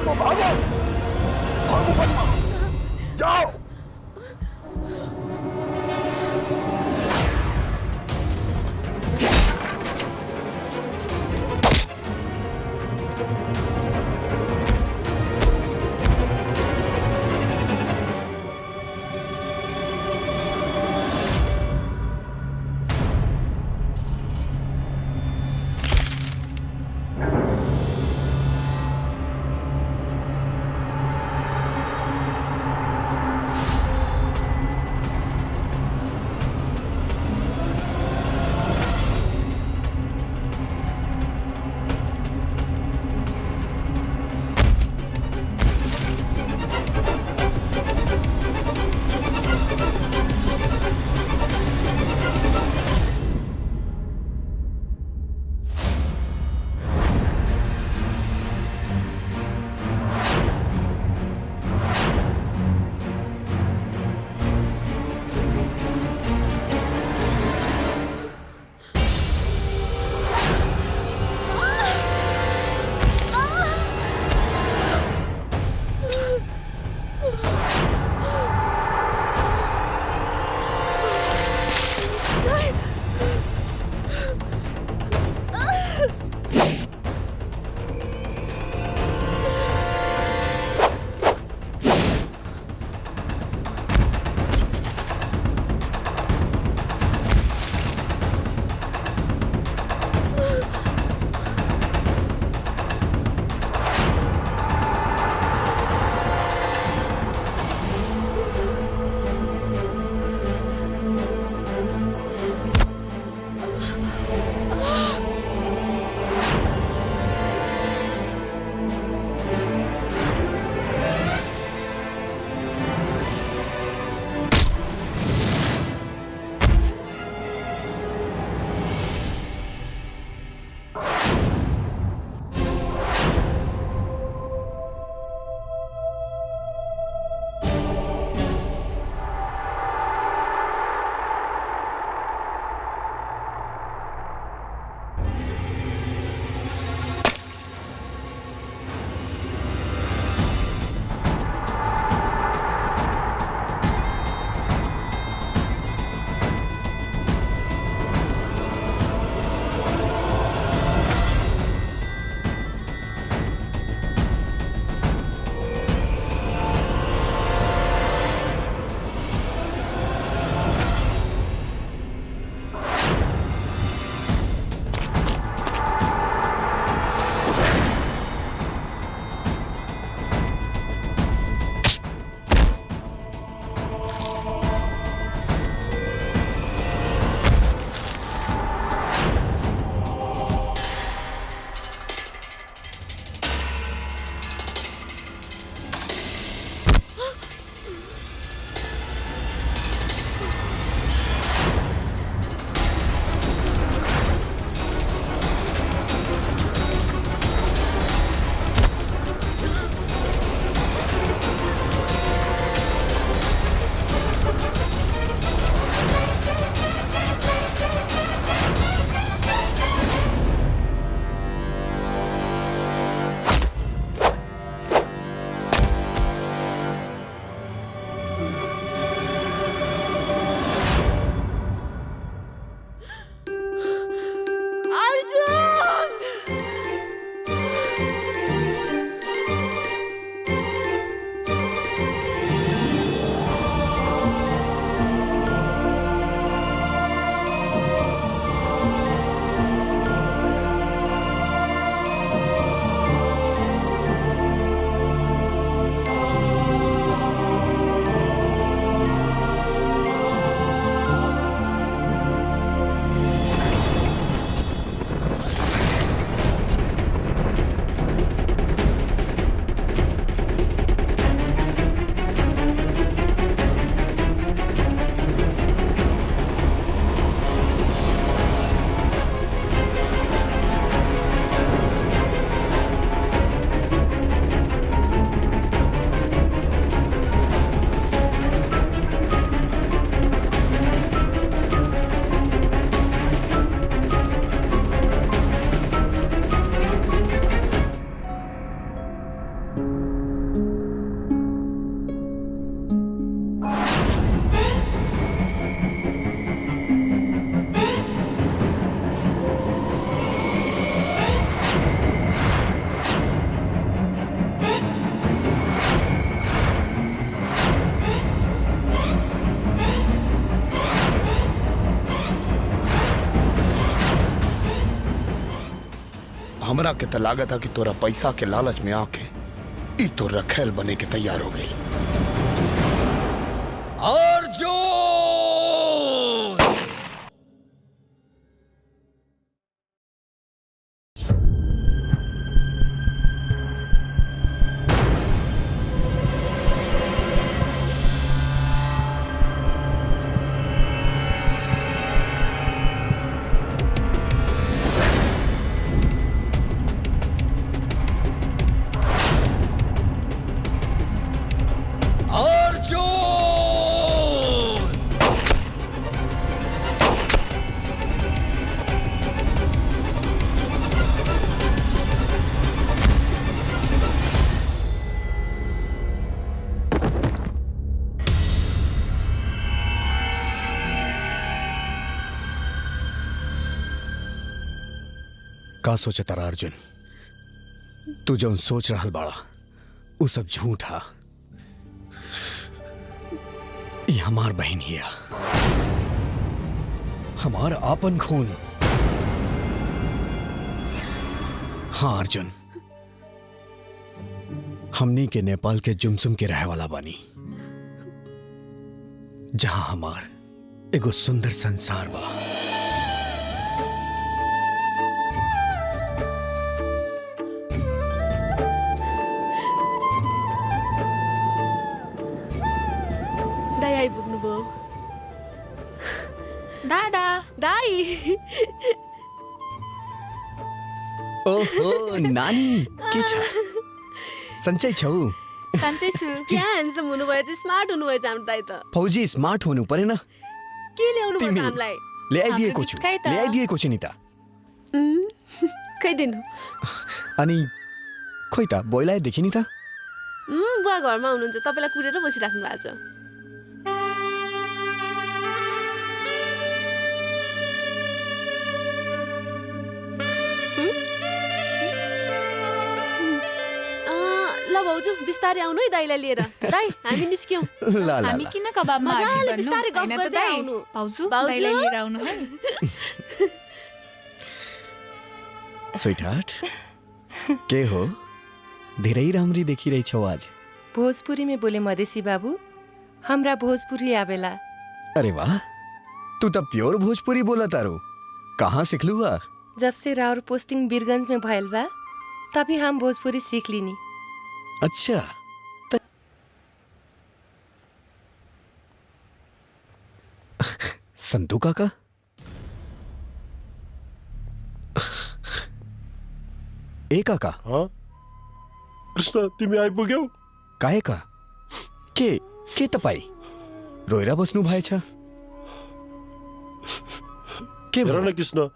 तो भागो, भागो बलमा, जाओ। हमरा के तो लागत था कि तोरा पैसा के लालच में आके ई तो रखेल बने के तैयार हो गई। अर्जुन! का सोचे तारा अर्जुन? तू जो सोच रहल बाड़ा वो सब झूठ हा। ये हमार बहन हिया, हमार आपन खून। हाँ अर्जुन, हमनी के नेपाल के जुमसुम के रहे वाला बानी, जहां हमार एगो सुंदर संसार बा। दादा दाई ओहो नानी के छ? सन्चै छौ? सन्चै छु। क्या ह्यान्डसम हुनुभयो चाहिँ स्मार्ट हुनुभयो चाहिँ हाम्रो दाई त। फौजी स्मार्ट हुनु परेन? के ल्याउनु भयो तिमी हामीलाई? ल्याइदिएको छु, खै त? ल्याइदिएको छु नि त। खै दिनु? अनि खोइ त बोइलाए देखि नि त। बुवा घरमा हुनुहुन्छ, तपाईलाई कुरेर बसिराख्नु भएको छ। ल भाउजू बिस्तारै आउनु है दाइलाई लिएर। दाइ हामी निस्क्यौं। ल ल हामी किन कबाबमा मजाले आर्टी गर्नु? बिस्तारै गफ हैन त गर्दै दाइ? आउनु। भाउजू भाउजू? दाइलाई लिएर आउनु है। स्वीटहार्ट के हो? धेरै राम्री देखिरहेछौ आज। भोजपुरी में बोले मधेसी बाबू, हमरा भोजपुरी आवेला। अरे वाह, तू तो प्योर भोजपुरी बोला तारू। कहाँ सिखलू हुआ? जब से राउर पोस्टिंग बीरगंज में भइल बा, तभी हम भोजपुरी सीख लीनी। अच्छा संतू काका? ए काका? हाँ कृष्ण, तिमी आइपुग्यौ? काहे का? के तपाई रोइरा बस्नु भएछ? के हेर भयो? न कृष्ण,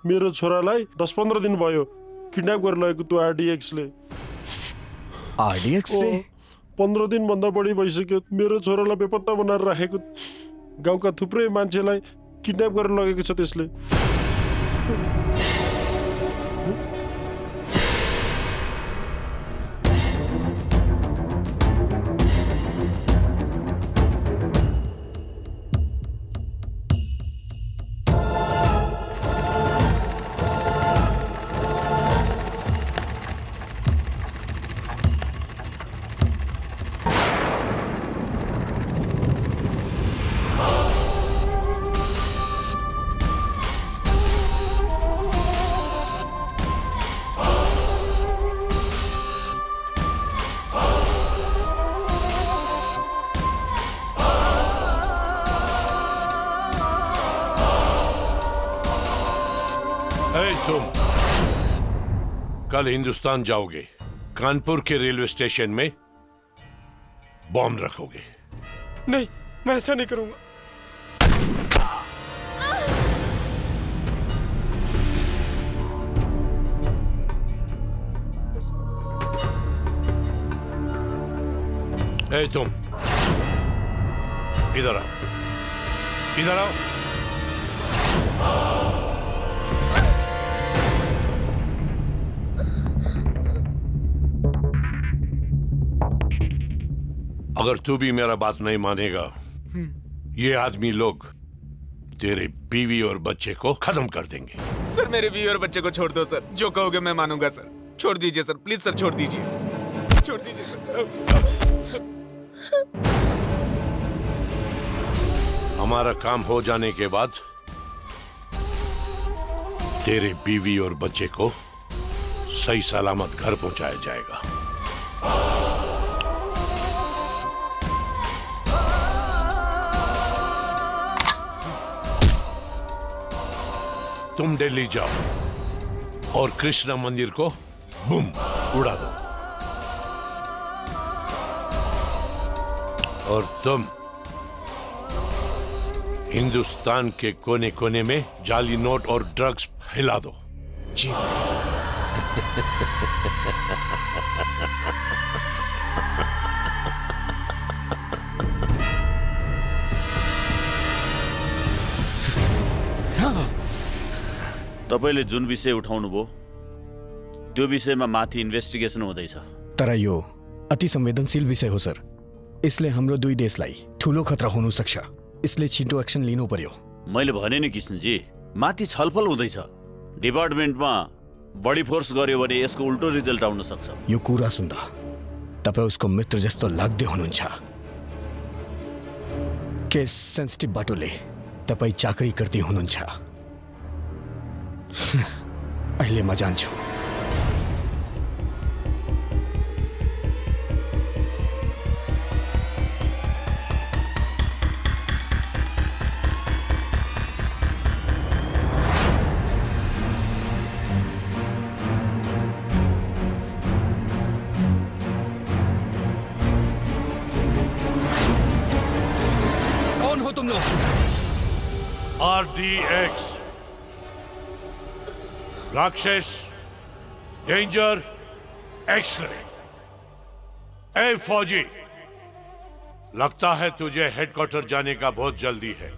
मेरो छोरालाई 10-15 दिन भयो किडन्याप गरेर लगेको त्यो आरडीएक्सले। आरडीएक्स रे? 15 दिन भन्दा बढी भइसक्यो मेरो छोरालाई बेपत्ता बनाएर राखेको। गाउँका थुप्रै मान्छेलाई किडन्याप गरेर लगेको छ त्यसले। तुम कल हिंदुस्तान जाओगे, कानपुर के रेलवे स्टेशन में बॉम्ब रखोगे। नहीं, मैं ऐसा नहीं करूंगा। ए तुम इधर आओ, इधर आओ। अगर तू भी मेरा बात नहीं मानेगा, ये आदमी लोग तेरे बीवी और बच्चे को खत्म कर देंगे। सर मेरे बीवी और बच्चे को छोड़ दो सर, जो कहोगे मैं मानूंगा सर। छोड़ दीजिए सर, प्लीज सर, छोड़ दीजिए, छोड़ दीजिए सर। हमारा काम हो जाने के बाद तेरे बीवी और बच्चे को सही सलामत घर पहुंचाया जाएगा। तुम दिल्ली जाओ और कृष्णा मंदिर को बूम उड़ा दो। और तुम हिंदुस्तान के कोने कोने में जाली नोट और ड्रग्स फैला दो। जी सर। तपाईले जुन विषय उठाउनु भो त्यो विषयमा माथि इन्भेस्टिगेसन हुँदैछ। तर यो अति संवेदनशील विषय हो सर, इसले हाम्रो दुई देशलाई ठूलो खतरा हुन सक्छ, इसले छिटो एक्सन लिनु पर्यो। मैले भने नि कृष्णजी, माथि छलफल हुँदैछ। डिपार्टमेन्टमा बढी फोर्स गर्यो भने यसको उल्टो रिजल्ट आउन सक्छ। यो कुरा सुन्दा तपाईँ उसको मित्र जस्तो लाग्दै हुनुहुन्छ। केस सेन्सिटिभ बाटोले तपाईँ चाकरी गर्दै हुनुहुन्छ। अहिले म जान्छु। कौन हो तुम लोग? RDX राक्षस डेंजर एक्स-रे। ए फौजी, लगता है तुझे हेडक्वार्टर जाने का बहुत जल्दी है।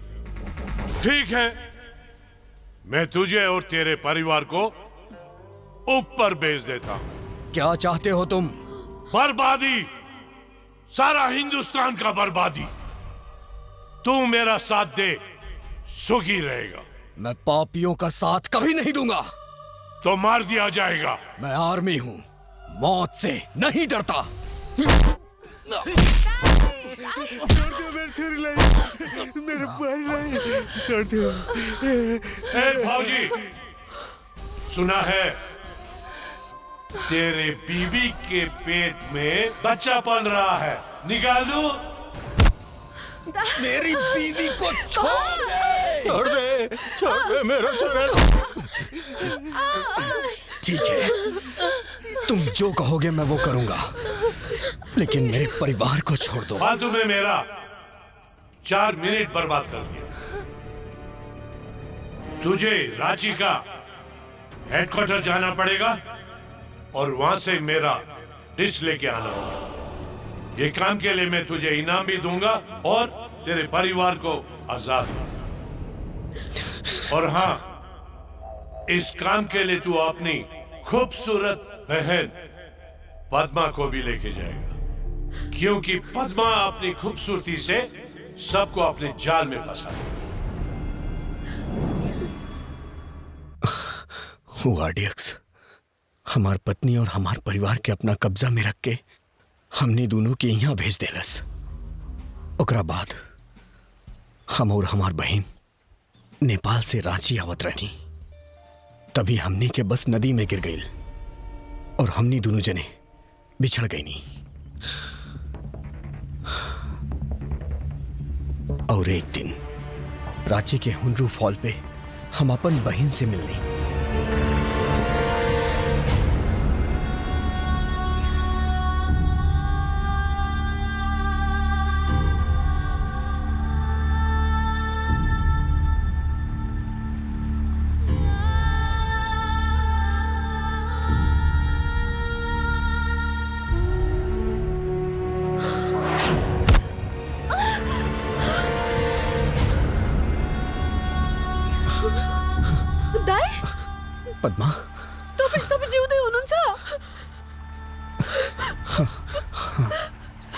ठीक है, मैं तुझे और तेरे परिवार को ऊपर भेज देता हूं। क्या चाहते हो तुम? बर्बादी, सारा हिंदुस्तान का बर्बादी। तू मेरा साथ दे, सुखी रहेगा। मैं पापियों का साथ कभी नहीं दूंगा। तो मार दिया जाएगा। मैं आर्मी हूं, मौत से नहीं डरता। ए फौजी, सुना है तेरे बीवी के पेट में बच्चा पल रहा है, निकाल दूं? मेरी बीवी को छोड़ दे। छोड़ दे, छोड़ दे मेरा छोरा। ठीक है, तुम जो कहोगे मैं वो करूंगा, लेकिन मेरे परिवार को छोड़ दो। फालतू में मेरा 4 मिनट बर्बाद कर दिया। तुझे रांची का हेडक्वार्टर जाना पड़ेगा और वहां से मेरा लिस्ट लेके आना होगा। ये काम के लिए मैं तुझे इनाम भी दूंगा और तेरे परिवार को आजाद। और हाँ, इस काम के लिए तू अपनी खूबसूरत बहन पद्मा को भी लेके जाएगा, क्योंकि पद्मा अपनी खूबसूरती से सबको अपने जाल में फंसा। RDX हमार पत्नी और हमार परिवार के अपना कब्जा में रख के हमने दोनों के यहाँ भेज देलस। ओकरा बाद हम और हमार बहन नेपाल से रांची आवत रहनी, तभी हमने के बस नदी में गिर गई और हमने दोनों जने बिछड़ गई नहीं। और एक दिन रांची के हुनरू फॉल पे हम अपन बहन से मिलने।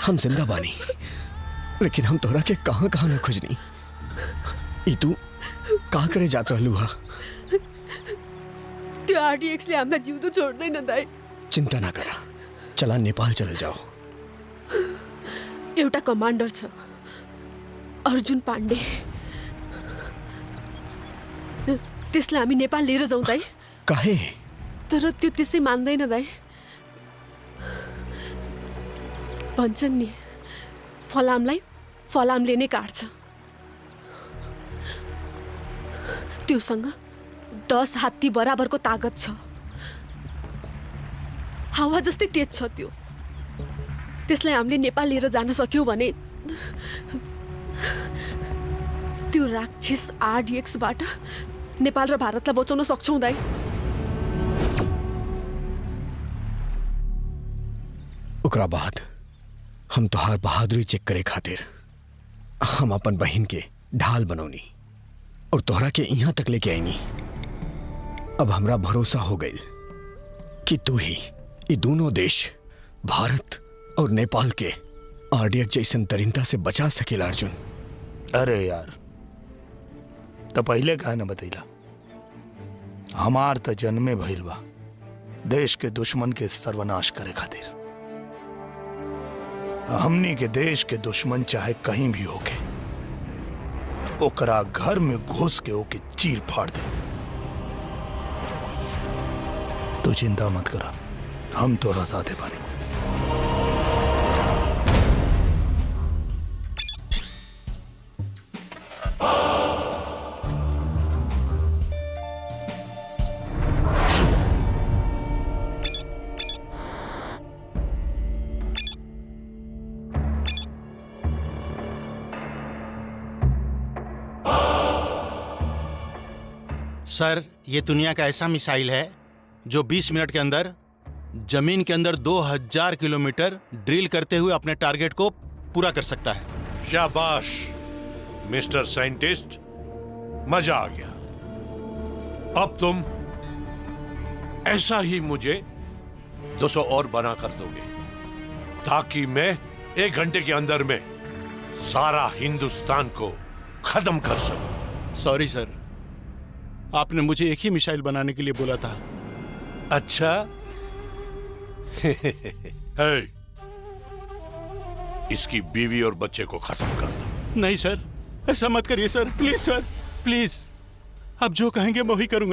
हम जिंदा बानी, लेकिन हम तोहरा के कहाँ कहाँ न खोजनी। ई तू का करे जात रहलू हा? त्यो आरडीएक्सले हामीलाई जिउँदो छोड्दैन दाइ। चिंता ना करा, चला नेपाल चल जाओ। एउटा कमान्डर छ, अर्जुन पाण्डे। त्यसलाई हामी नेपाल लिएर जाउँ दाइ। काहे? तर त्यो त्यसै मान्दैन दाइ। भन्छन् नि, फलामलाई फलामले नै काट्छ। त्योसँग 10 हात्ती बराबरको तागत छ। हावा जस्तै तेज छ त्यो। त्यसलाई हामीले नेपाल लिएर जान सक्यौँ भने त्यो राक्षस आरडीएक्सबाट नेपाल र भारतलाई बचाउन सक्छौँ दाइ। ओकरा बाद हम तोहार बहादुरी चेक करे खातिर हम अपन बहन के ढाल बनौनी और तोहरा के यहाँ तक लेके आईनी। अब हमरा भरोसा हो गई कि तू ही ये दोनों देश भारत और नेपाल के आरडीएक्स जैसन तरीनता से बचा सकेला अर्जुन। अरे यार, तो पहले काहे न बतैला? हमार त जन्मे भइल बा देश के दुश्मन के सर्वनाश करे खातिर। हमनी के देश के दुश्मन चाहे कहीं भी होके, ओकरा घर में घुस के ओके चीर फाड़ दे। तू चिंता मत करा, हम तोरा साथे बानी। सर, ये दुनिया का ऐसा मिसाइल है जो 20 मिनट के अंदर जमीन के अंदर 2000 किलोमीटर ड्रिल करते हुए अपने टारगेट को पूरा कर सकता है। शाबाश मिस्टर साइंटिस्ट, मजा आ गया। अब तुम ऐसा ही मुझे 200 और बना कर दोगे ताकि मैं 1 घंटे के अंदर में सारा हिंदुस्तान को खत्म कर सकूं। सॉरी सर, आपने मुझे एक ही मिसाइल बनाने के लिए बोला था। अच्छा हे, इसकी बीवी और बच्चे को खत्म कर दो। नहीं सर, ऐसा मत करिए सर, प्लीज सर, प्लीज। आप जो कहेंगे मैं वही करूंगा